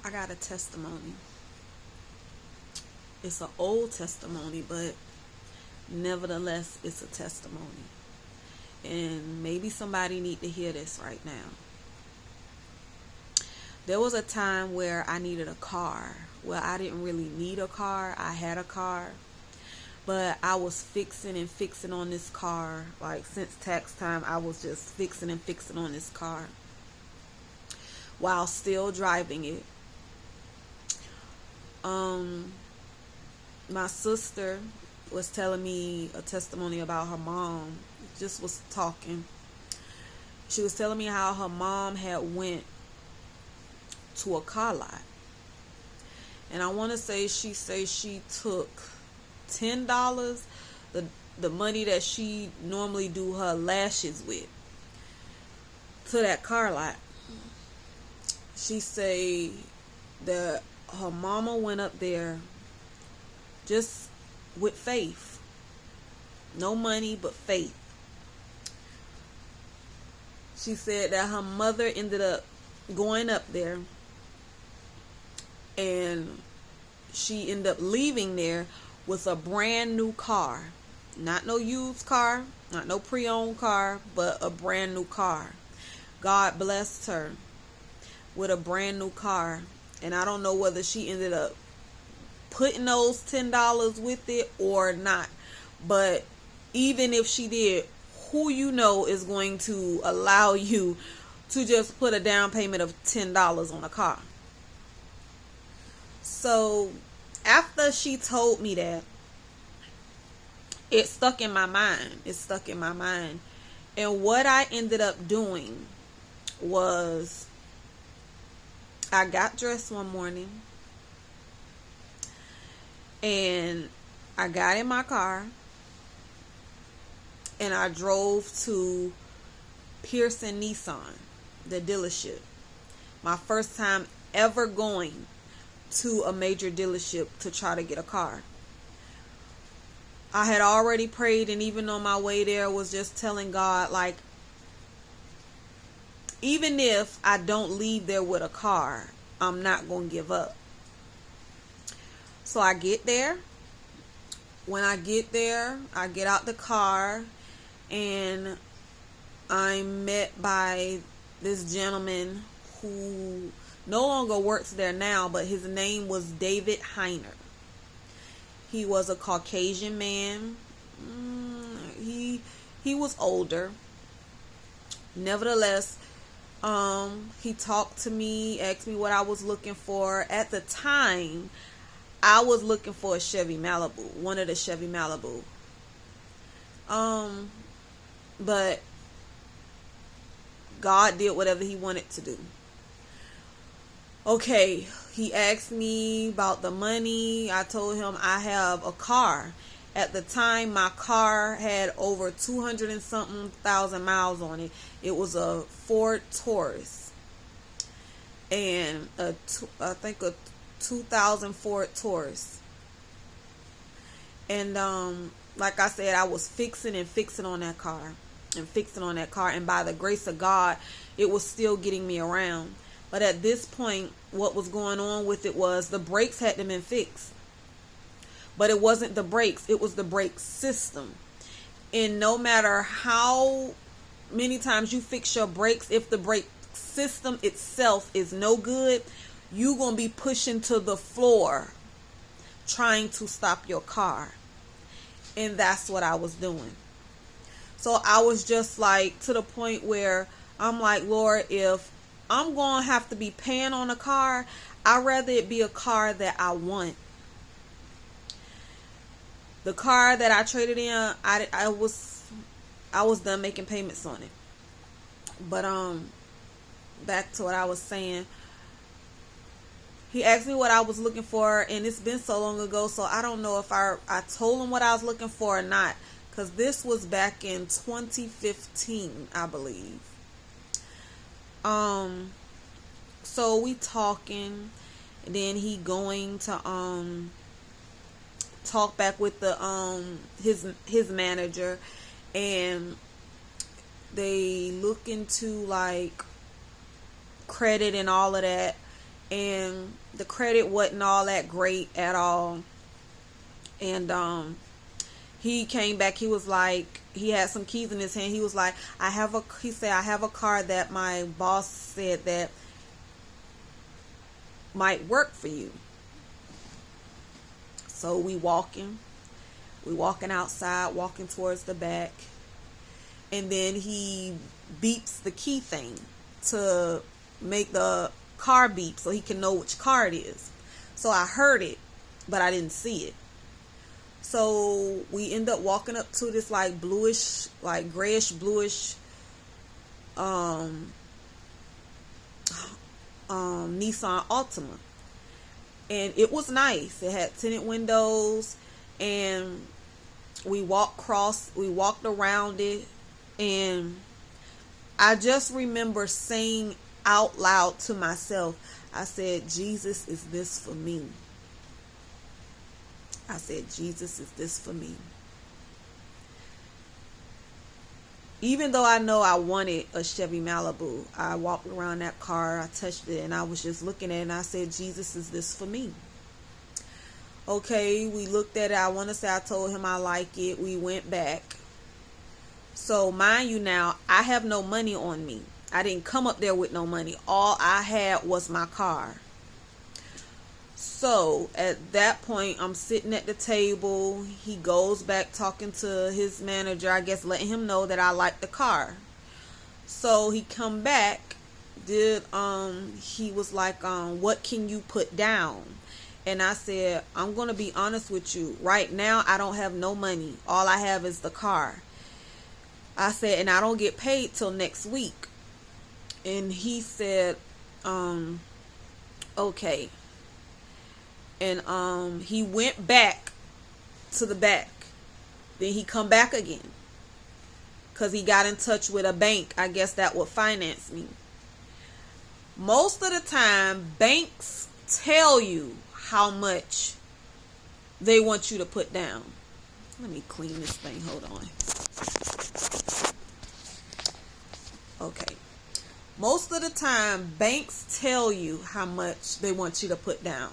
I got a testimony. It's an old testimony, but nevertheless, it's a testimony. And maybe somebody need to hear this right now. There was a time where I needed a car. Well, I didn't really need a car. I had a car. But I was fixing and fixing on this car. Like, since tax time, I was just fixing and fixing on this car while still driving it. My sister was telling me a testimony about her mom. Just was talking. She was telling me how her mom had went to a car lot. And I want to say she took $10, the money that she normally do her lashes with, to that car lot. She say that her mama went up there just with faith. No money, but faith. She said that her mother ended up going up there, and she ended up leaving there with a brand new car. Not no used car, not no pre-owned car, but a brand new car. God blessed her with a brand new car. And I don't know whether she ended up putting those $10 with it or not. But even if she did, who you know is going to allow you to just put a down payment of $10 on a car? So after she told me that, it stuck in my mind. It stuck in my mind. And what I ended up doing was, I got dressed one morning and I got in my car and I drove to Pearson Nissan, the dealership. My first time ever going to a major dealership to try to get a car. I had already prayed, and even on my way there was just telling God, like, even if I don't leave there with a car, I'm not going to give up. So I get there. When I get there, I get out the car, and I'm met by this gentleman who no longer works there now, but his name was David Heiner. He was a Caucasian man. He was older. Nevertheless, he talked to me, asked me what I was looking for. At the time, I was looking for a Chevy Malibu, one of the Chevy Malibu. But God did whatever he wanted to do. Okay, he asked me about the money. I told him I have a car. At the time, my car had over 200 and something thousand miles on it. It was a Ford Taurus. And I think a 2000 Ford Taurus. And like I said, I was fixing and fixing on that car. And fixing on that car. And by the grace of God, it was still getting me around. But at this point, what was going on with it was the brakes had to been fixed. But it wasn't the brakes. It was the brake system. And no matter how many times you fix your brakes, if the brake system itself is no good, you're going to be pushing to the floor trying to stop your car. And that's what I was doing. So I was just like, to the point where I'm like, Lord, if I'm going to have to be paying on a car, I'd rather it be a car that I want. The car that I traded in, I was done making payments on it. But back to what I was saying. He asked me what I was looking for, and it's been so long ago, so I don't know if I told him what I was looking for or not, because this was back in 2015, I believe. So we talking, and then he going to talk back with the his manager, and they look into like credit and all of that, and the credit wasn't all that great at all. And he came back. He was like, he had some keys in his hand. He was like, he said, I have a car that my boss said that might work for you. So we walking outside, walking towards the back, and then he beeps the key thing to make the car beep so he can know which car it is. So I heard it, but I didn't see it. So we end up walking up to this like bluish, like grayish bluish Nissan Altima, and it was nice. It had tinted windows, and we walked around it, and I just remember saying out loud to myself, I said, Jesus, is this for me? I said, Jesus, is this for me? Even though I know I wanted a Chevy Malibu, I walked around that car, I touched it, and I was just looking at it, and I said, Jesus, is this for me? Okay, we looked at it. I want to say I told him I like it. We went back. So mind you now, I have no money on me. I didn't come up there with no money. All I had was my car. So at that point, I'm sitting at the table. He goes back talking to his manager, I guess letting him know that I like the car. So he come back, he was like, what can you put down? And I said, I'm going to be honest with you. Right now, I don't have no money. All I have is the car. I said, and I don't get paid till next week. And he said, okay. And he went back to the back. Then he come back again, because he got in touch with a bank, I guess, that would finance me. Most of the time, banks tell you how much they want you to put down. Let me clean this thing. Hold on. Okay. Most of the time, banks tell you how much they want you to put down.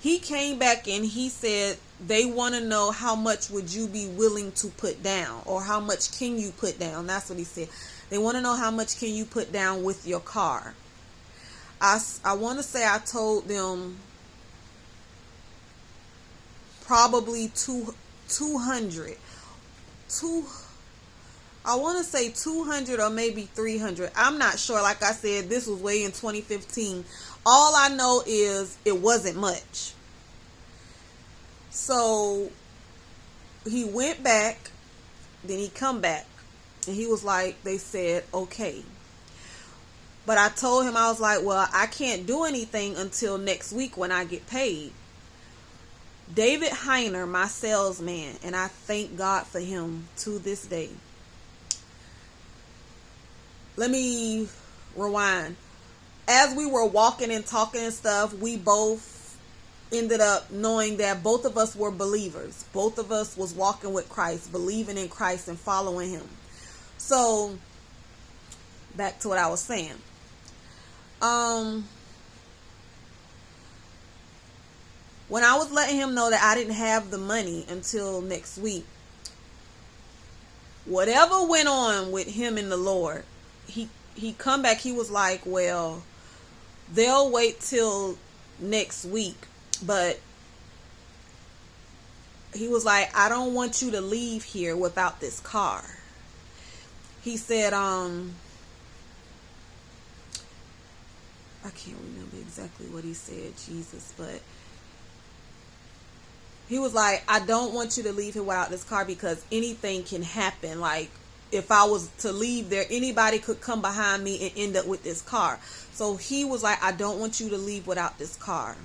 He came back and he said they want to know how much would you be willing to put down, or how much can you put down. That's what he said. They want to know how much can you put down with your car. I want to say I told them probably 200. I want to say 200 or maybe 300. I'm not sure. Like I said, this was way in 2015. All I know is it wasn't much. So he went back, then he come back, and he was like, they said, okay. But I told him, I was like, well, I can't do anything until next week when I get paid. David Heiner, my salesman, and I thank God for him to this day. Let me rewind. As we were walking and talking and stuff, we both ended up knowing that both of us were believers. Both of us was walking with Christ, believing in Christ and following him. So, back to what I was saying. When I was letting him know that I didn't have the money until next week, whatever went on with him and the Lord, he come back, he was like, well, they'll wait till next week, but he was like, I don't want you to leave here without this car. He said, I can't remember exactly what he said, Jesus, but he was like, I don't want you to leave here without this car, because anything can happen. Like, if I was to leave there, anybody could come behind me and end up with this car. So he was like, I don't want you to leave without this car.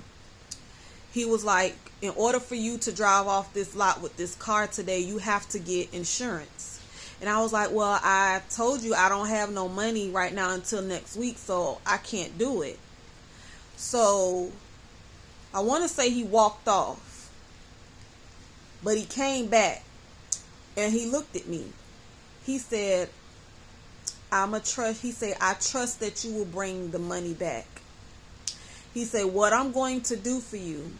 He was like, in order for you to drive off this lot with this car today, you have to get insurance. And I was like, well, I told you I don't have no money right now until next week, so I can't do it. So I want to say he walked off, but he came back and he looked at me. He said, He said, I trust that you will bring the money back. He said, what I'm going to do for you,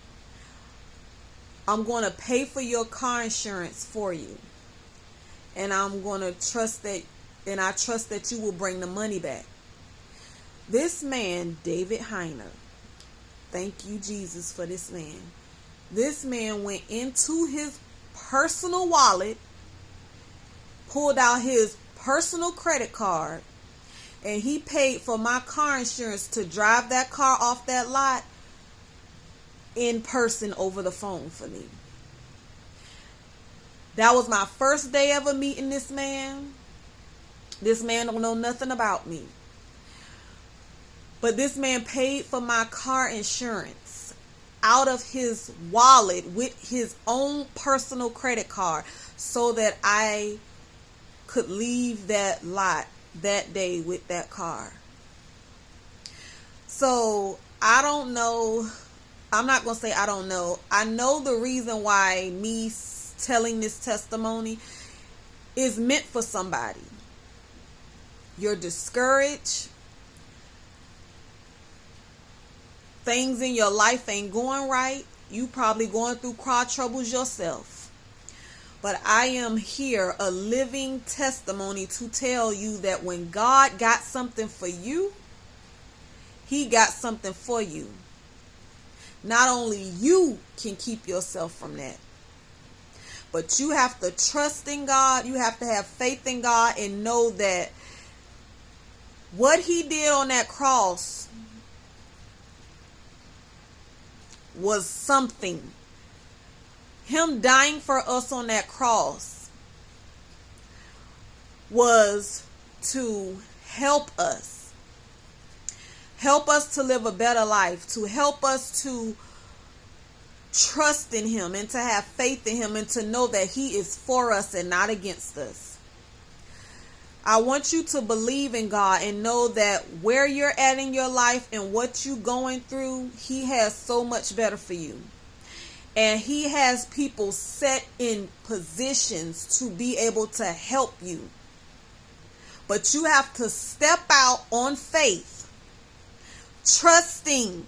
I'm going to pay for your car insurance for you. And I'm going to trust that, and I trust that you will bring the money back. This man, David Heeeeey, thank you, Jesus, for this man. This man went into his personal wallet, pulled out his personal credit card, and he paid for my car insurance to drive that car off that lot in person over the phone for me. That was my first day ever meeting this man. This man don't know nothing about me. But this man paid for my car insurance out of his wallet with his own personal credit card so that I could leave that lot that day with that car. So I don't know. I'm not going to say I don't know. I know the reason why me telling this testimony is meant for somebody. You're discouraged. Things in your life ain't going right. You probably going through car troubles yourself. But I am here, a living testimony to tell you that when God got something for you, He got something for you. Not only you can keep yourself from that, but you have to trust in God. You have to have faith in God and know that what He did on that cross was something. Him dying for us on that cross was to help us. Help us to live a better life. To help us to trust in Him and to have faith in Him and to know that He is for us and not against us. I want you to believe in God and know that where you're at in your life and what you're going through, He has so much better for you. And He has people set in positions to be able to help you. But you have to step out on faith, trusting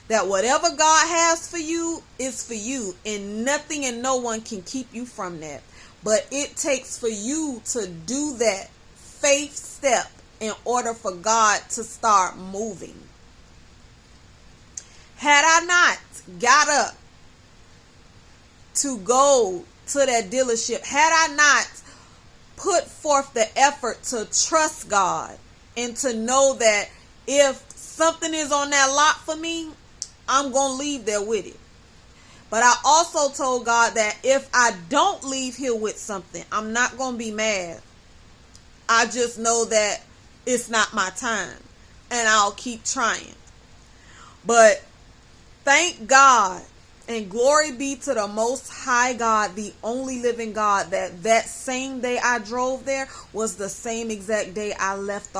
that whatever God has for you is for you, and nothing and no one can keep you from that. But it takes for you to do that faith step in order for God to start moving. Had I not got up to go to that dealership, had I not put forth the effort to trust God and to know that if something is on that lot for me, I'm going to leave there with it. But I also told God that if I don't leave here with something, I'm not going to be mad. I just know that it's not my time and I'll keep trying. But thank God and glory be to the Most High God, the only living God, that same day I drove there was the same exact day I left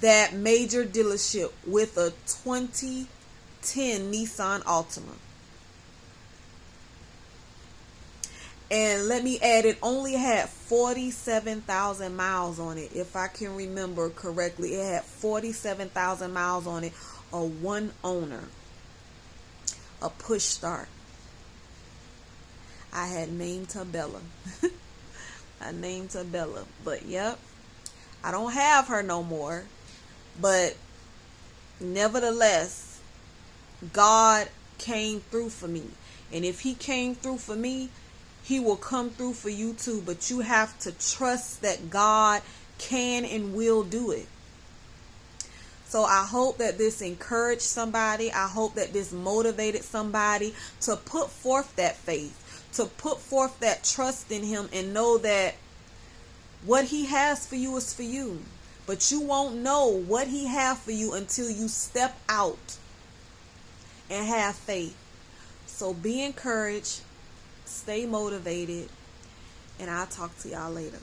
that major dealership with a 2010 Nissan Altima. And let me add, it only had 47,000 miles on it. If I can remember correctly, it had 47,000 miles on it. A one owner. A push start. I had named her Bella. I named her Bella. But yep, I don't have her no more. But nevertheless, God came through for me. And if He came through for me, He will come through for you too. But you have to trust that God can and will do it. So I hope that this encouraged somebody. I hope that this motivated somebody to put forth that faith, to put forth that trust in Him and know that what He has for you is for you. But you won't know what He has for you until you step out and have faith. So be encouraged, stay motivated, and I'll talk to y'all later.